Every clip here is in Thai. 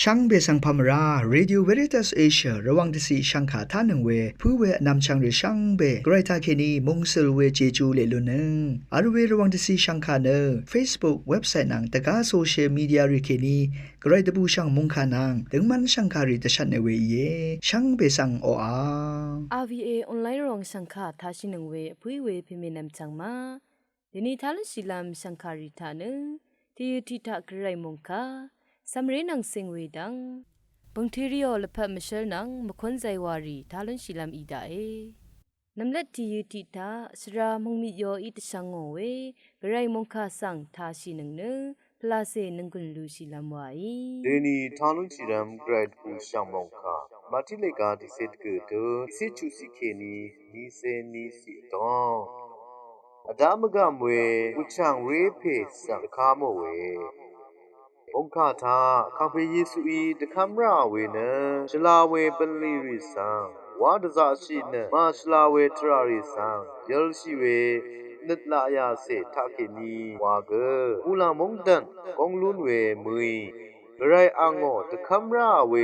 ช่างเบสังพามราเรดิโอเวริตัสเอเชียระวังที่สีช่างขาท่านึงเวผู้เวนำช่างหรือช่างเบไกรทาเคนีมงสลเวเจจูเลลุนึงอาร์เวระวังที่สีช่างขาเนอ Facebook เว็บไซต์นังตะกาโซเชียลมีเดียริเคนีไกรตะบูช่างมงขานังถึงมันช่างขาริตชันในเวเยช่างเบสังโออา RVA ออนไลน์รองช่างขาท่าชินึงเวผู้เวพิเมนำจังมาเดนิทาลศิลามช่างขาริธานึงที่ทิตากไรมงคาสำเร็จนังเซงเวดังบางทีเรียวละพัดมิเชลนังมคนใจวารีทาลันศิลามอีดาเอนำเล็ดที่ทิตาสรามงมิโยอิตสังโงเวกไรมงคาสังทาชินึงเนพลาเซนึงกุลลูศิลามวายเดนีทาลุนศิลามเกรดกูช่างมงคามาที่เลกาดิเซตเกิดดิเซจูสิเคนีนีเซนีสิตองอดามกะมวยอุช่างเรเพสังคาโมเวองคาทาคาเฟเยซูอีตะคัมราเวนะชลาเวเป็นลีริสังวาดซาชินะมาชลาเวทราริสังยลชิเวนิดลายาเสทาเคนีวาเกอุลามงดันกองลุนเวมุยกระไรอ่างอตะคัมราเว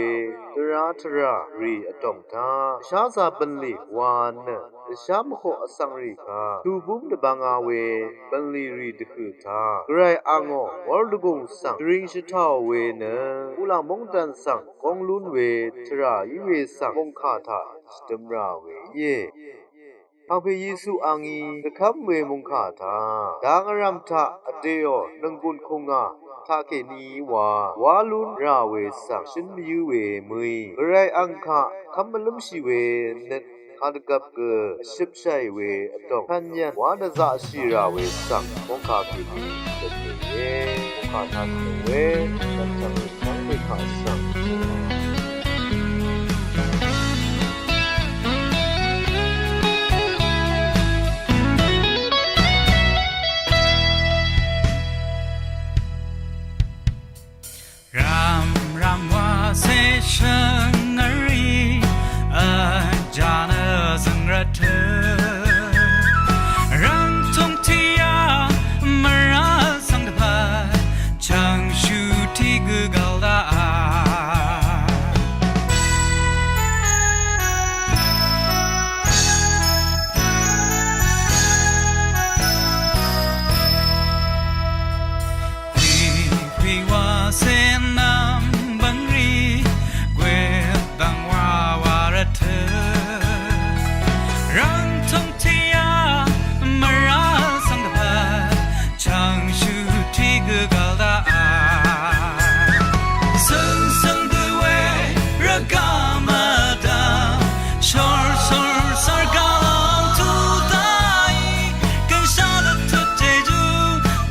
ตราทรารีอตอมทาชาซาเป็นลีวานนะชามโคอสังริกาตูบุมตะบังอาเวเป็นลีรีตะคือทากระไรอ่างอวอลดกงสังดริงชิทาเวนะอุลามงดันสังกองลุนเวทรายิเวสังมงคาทาสตมราเวเยพระเยซูอังอีตะคัมเวมงคาทาดางรัมทะอเตโอนังกุนคงาทาเคนีวาลุนราเวสังชินมิยูเวมุยไรอังคะคัมมลุมชิเวเนตคาดกับเกชิบชัยเวอตองพันยันวาดซาชิราเวสังมงคาเคนีเตเยมงคาทาเวสังสังสังเวคาสัง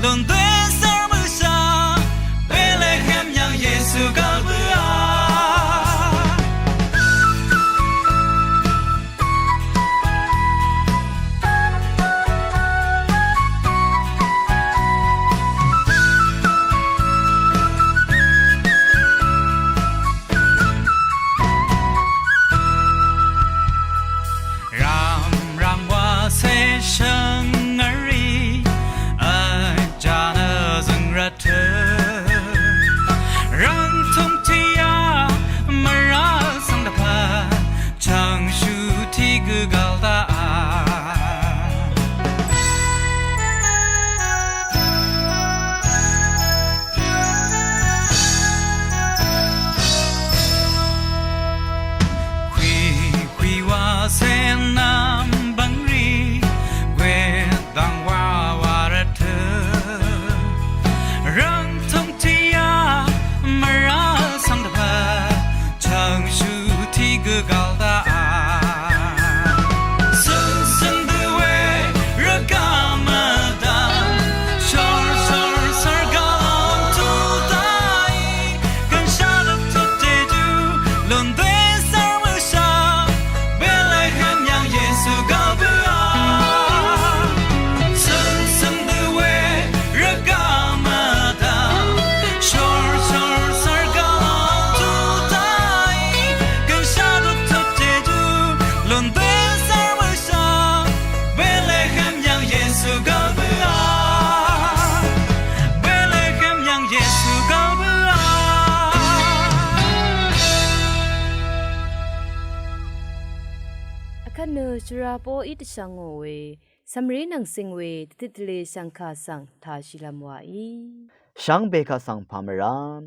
Don't ชราโปอิตชังโงเวสัมเรนังสิงเวติตเลสังคาสังทาชิลามวาอีช่างเบคาสังพามราม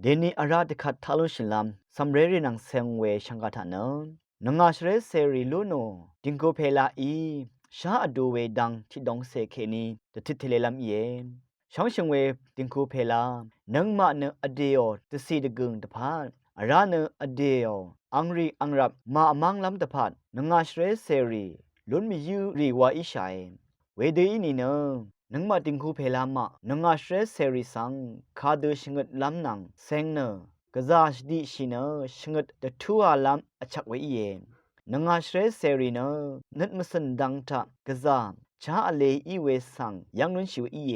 เดนีอาราดิคัดทาลุชิลามสัมเรนังเซงเวช่างกาทานนงาชเรเซริลูโนดิงโกเพลาอีชาอดูเวดังที่ดองเซเคนีติตเลลามเยช่างชิงเวดิงโกเพลานังมาเนอเดียวตสีดกึงตะพานอาราเนอเดียวอังรีอังรับมามังลำตะพานนงาชเรเซรีลุนมียูรีวาอิชัยเวเดอีนีเนนังมาดิงคูเพลามะนงาเชรเซริสังคาดชงดลำนังเซงเนกะซาชดิชิเนชงดตะทัวลำอชักไว้เยนงาเชรเซริเนนัดมสันดังทะกะซาชาอเลอีเวสังยังนุนชิวอีเย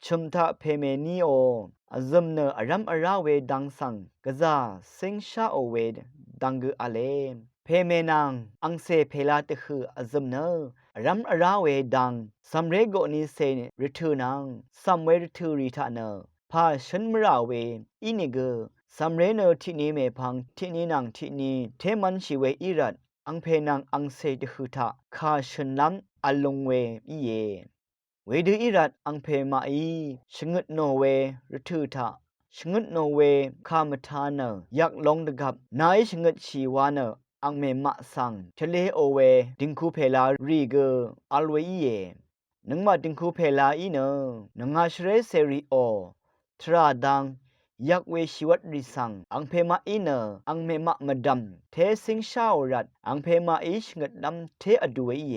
ชุมทะเพเมนีโออซัมเนอรัมอราเวดังสังกะซาเซงชาโอเวดังกึอเลเพเมนังอังเซเพลาตะคืออซัมเนรัมอราเวดังสัมเรโกนิเซนริทูนังสัมเวริทูริทาเนพาชันมราเวอินิเกสัมเรเนทินีเมพังทินีนังทินีเทมันชิเวอิรัดอังเพนังอังเซตหือทะคาชันลัมอลงเวอีเยเวดูอิรัดอังเพมาอีชงดโนเวริทูทะชงดโนเวคามทาเนยักลงดกับนายชงดชีวาเนอังเมมะสังทะเลโอเวดิงคูเพลารีเกอัลเวอีเยนังมาดิงคูเพลาอีเนนงาชเรเซริโอทราดังยักเวชิวัตริสังอังเพมาอีเนอังเมมะมะดัมเทสิงชาวรัดอังเพมาอีชงดดัมเทอดูเวอีเย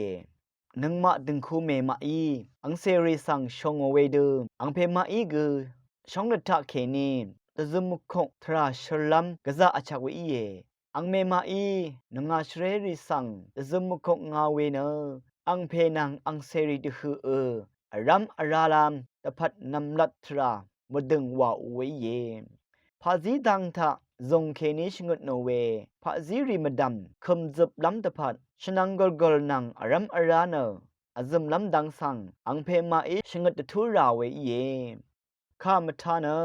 นังมาดิงคูเมมาอีอังเซริสังชงโอเวเดอังเพมาอีเกชงดทะเคนีตะซุมุคงทราชลัมกะซาอชักเวอีเยอังเมมาอีนงาชเรริสังตะซุมุคงงาเวเนอังเพนังอังเซริตหือรัมอาราลามตะพัดนำลัดทรามดึงว่าเวเยพาซีดังทะจงเคนิชงดโนเวพาซีริมดัมคำจับลำตะพัดชนังกลกลนังรัมอาราเนอาซุมลำดังสังอังเพมาอีชงดตะทุราเวเยข้ามทาเนอ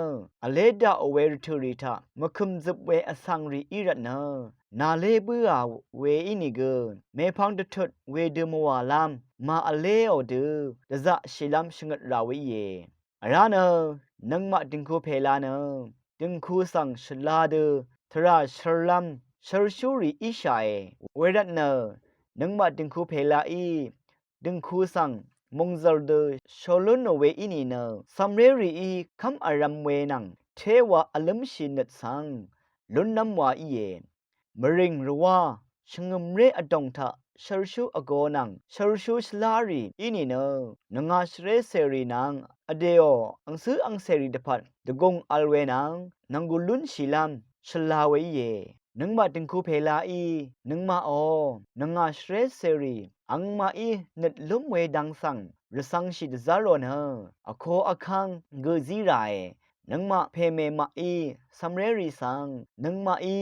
เลดาโอเวริทูริทามะคุมจับเวอสังรีอิรัตเนนาเลเบือเวอินิเกเมพังตะทุดเวเดมวาลามมาอเลโอเดดะซะชิลัมชงดราเวเยอาราเนนังมาดิงคูเพลาเนดิงคูสังชลาเดทราชลัมชรชูรีอิชัยเวรัตเนนังมาดิงคูเพลาอีดิงคูสังมงซาเดชอลุนโนเวอินีเนซัมเรรีอีคัมอารัมเวนังเทวะอลัมชินัดสังลุนนัมวาอีเยมริงรัวชงมเรอดงทะชรชูอโกนังชรชูชลารีอินีเนนงาชเรเซรีนังอเดโออังซืออังเซรีดะพัดดกงอัลเวนังนังกุลุนชิลัมชลาเวเยนังมาติงคูเพลาอีนังมาโอนงาชเรเซรีอังมาอีนัดลุมเวดังสังรสังชิดซาโรเนอโคอคังเกซีไรนังมาเพเมมาอีซัมเรรีสังนังมาอี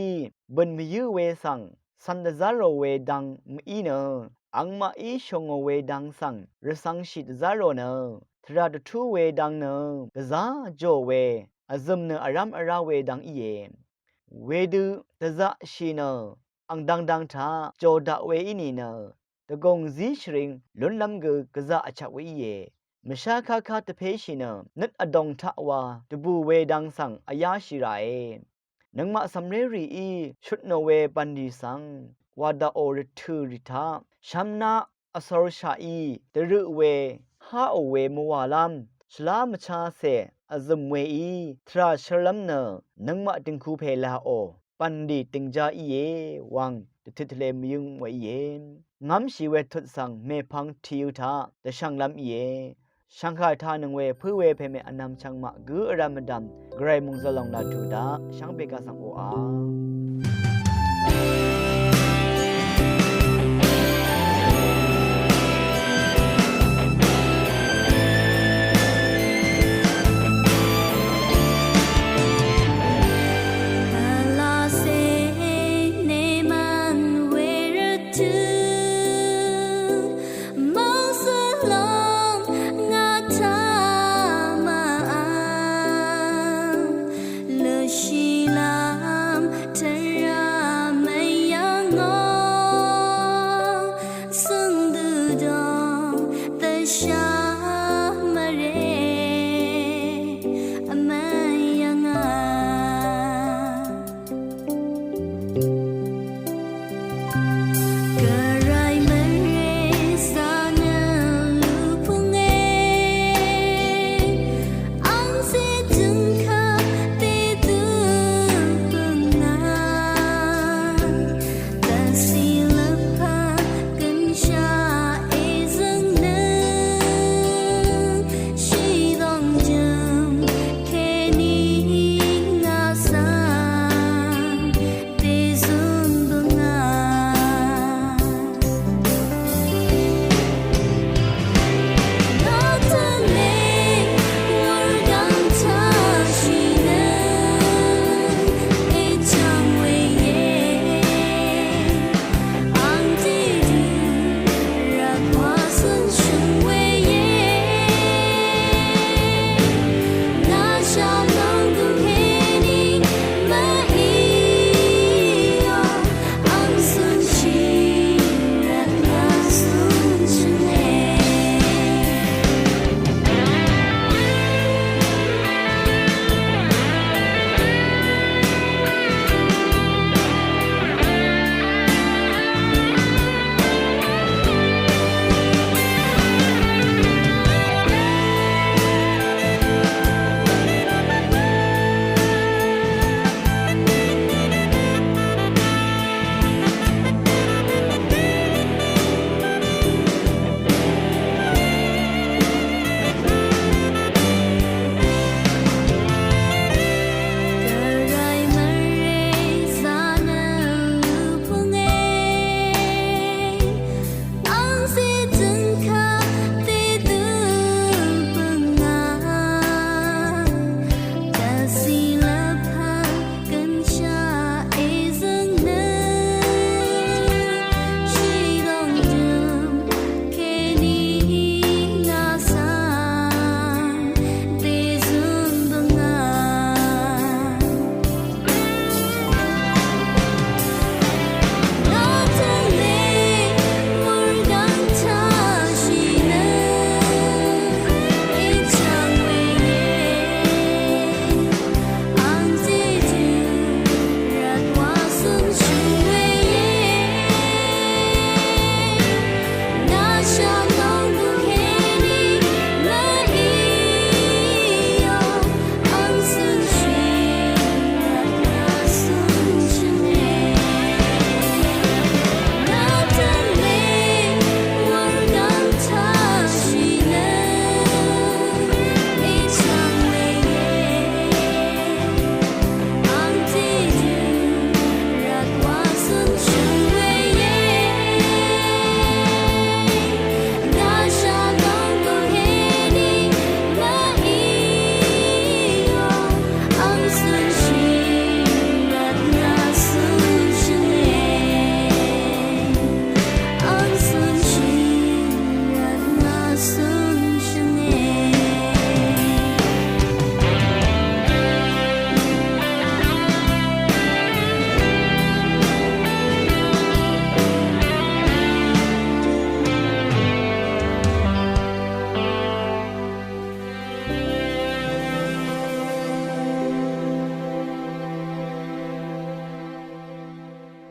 บันมียูเวสังสันดซาโรเวดังมีเนอังมาอีชงเวดังสังรสังชิดซาโรเนทราดทูเวดังเนกซาโจเวอซัมเนอารัมอาราเวดังอีเยเวดูตะซะชีเนอังดังทาโจดะเวอินีเนตะกงซีชริงลุนลัมเกกะซะอชักเวเยมชาคาคาตะเพชิเนนัดอดงทะวาตะบูเวดังสังอายาชิไรนังมาสัมเรรีอีชุดโนเวปันดีสังวาดาโอริทูริทาชัมนาอสรชาอีตะรุเวฮาโอเวมวาลัมชลามชาเซอซุมเวอีทราชลัมเนนังมาติงคูเพลาโอปันดีติงจาอีเยวังตะทิทเลมยุงไวเยงำชีเวทุดสังเมพังทิวทาตะชังลัมอีเยช่างคายทานึงเวพื้เวเพเมอนำช่างมะกืออรามดัมไกรมุงซะลองลาทูดาช่างเบกาสังโออาส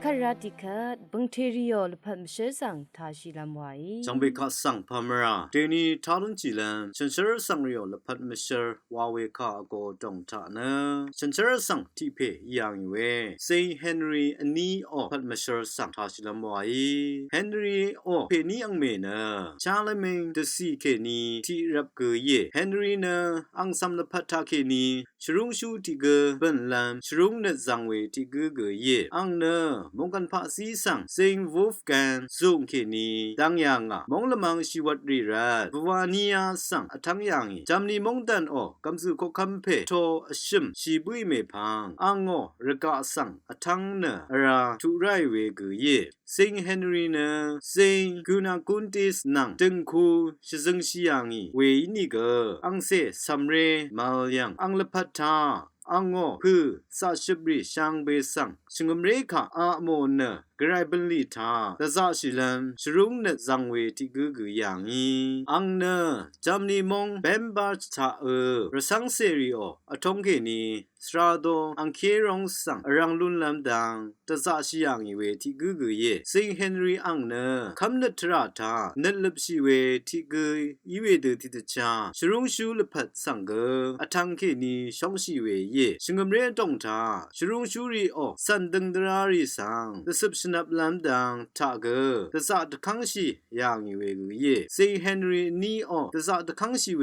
คาราติคัดบังเทริโอลพัดมเชสังทาชิลามไว้จังเบคาสังพามราเดนีทารุนจีลันฉันเชื่อสังเรียวละพัดมิเชอร์วาเวคาโกจงทานะฉันเชื่อสังที่เพยังเวเซย์เฮนรี่อันนี้อพัดมิเชอร์สังทาชิลามไว้เฮนรี่อเพนี้อังเมนะชาเลเมงเดซีเคนีที่รับเกยเฮนรี่นะอังซัมละพัดทาเคนีชรุงชูที่เกเป็นลำชรุงเนจังเวที่เกยอังเนมงกันพาซีสังเซงวูฟกันซุงเคนีดังยังอ่ะมงละมังชีวัดรีรัดบวานียาสังทั้งยังจำนีมงดันออกำสุกคำเพโทชิมชีบุยเมพังอังอระกาสังทั้งเนราทุไรเวกเยซิงเฮนรีเนซิงกุนากุนติสนังจึงคูชิซึงชียังเวนี่เกอังเซซัมเรมาลยังอังละพัทธาอังโอคือซาชิบริช่างเบสังชิงมเรคาอาโมเนกรายบลิทาตะซาชิลัมชรุงเนจังเวที่กืออย่างนี้อังเนจำนีมงเบมบาร์ชาระสังเซริโออทงเกนีสราโดอังเครองสังรังลุนลำดังตะซาชิยังเวที่กือเยซิงเฮนรีอังเนคำนัทราธาเนลบชิเวที่กืออีเวเดติตจาชรุงชูลพัดสังเกอทังเกนีชองชิเวเยชิงมเรตงทาชรุงชูรีโอสันดึงดรารีสังตะสิบชนับลำดังทาเกตะซาตะคังชียังเวกุเยซิงเฮนรีนีโอตะซาตะคังชีเว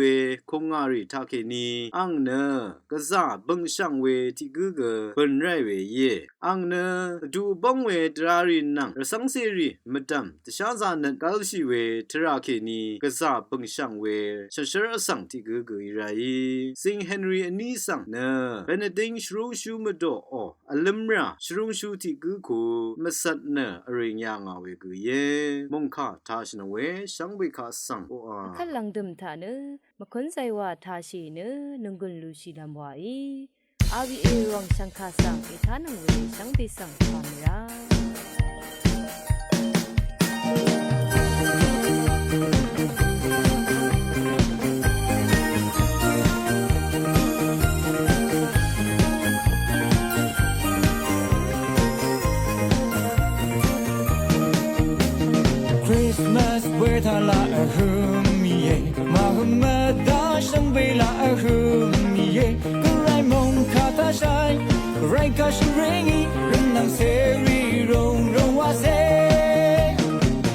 คงอารีทาเกนีอังเนกะซาบังช่างเวที่กือเป็นไรเวเยอังเนดูบังเวดรารีนังระสังเสรีมดัมตะชาซานันกาลชีเวทราเกนีกะซาบังช่างเวฉันเชื่อสังที่กือไรซิงเฮนรีอันนี้สังเนเป็นดิงชรุงชูมโดออลัมราชรุงชูที่กือคูมสัตเนอริญญางาเวกุเยมงคาทาชนเวชังเวคาสังโออาคันลังดึมทาเนมคนใจว่าทาชีเนนึงกุนลูชีลามไว้อาวีเอรองสังคาสังเอทานังเวสังเบสังพามรา Christmas with a la ye Muhammad Dasham Bela ye Rai Mong Kata Shai Rai Kash Ringi Rinang Seri Rong Rong Wase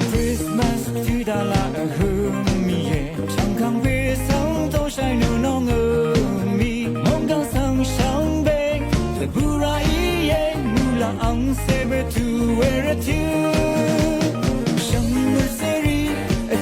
Christmas to the la ye Changkang Be Sang Do Shai No Nong Mi Mong Gang Sang Shang Beng The Bura Ye Mula Ang Sebe to wear a tune Seri, a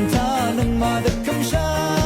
他能马的更山。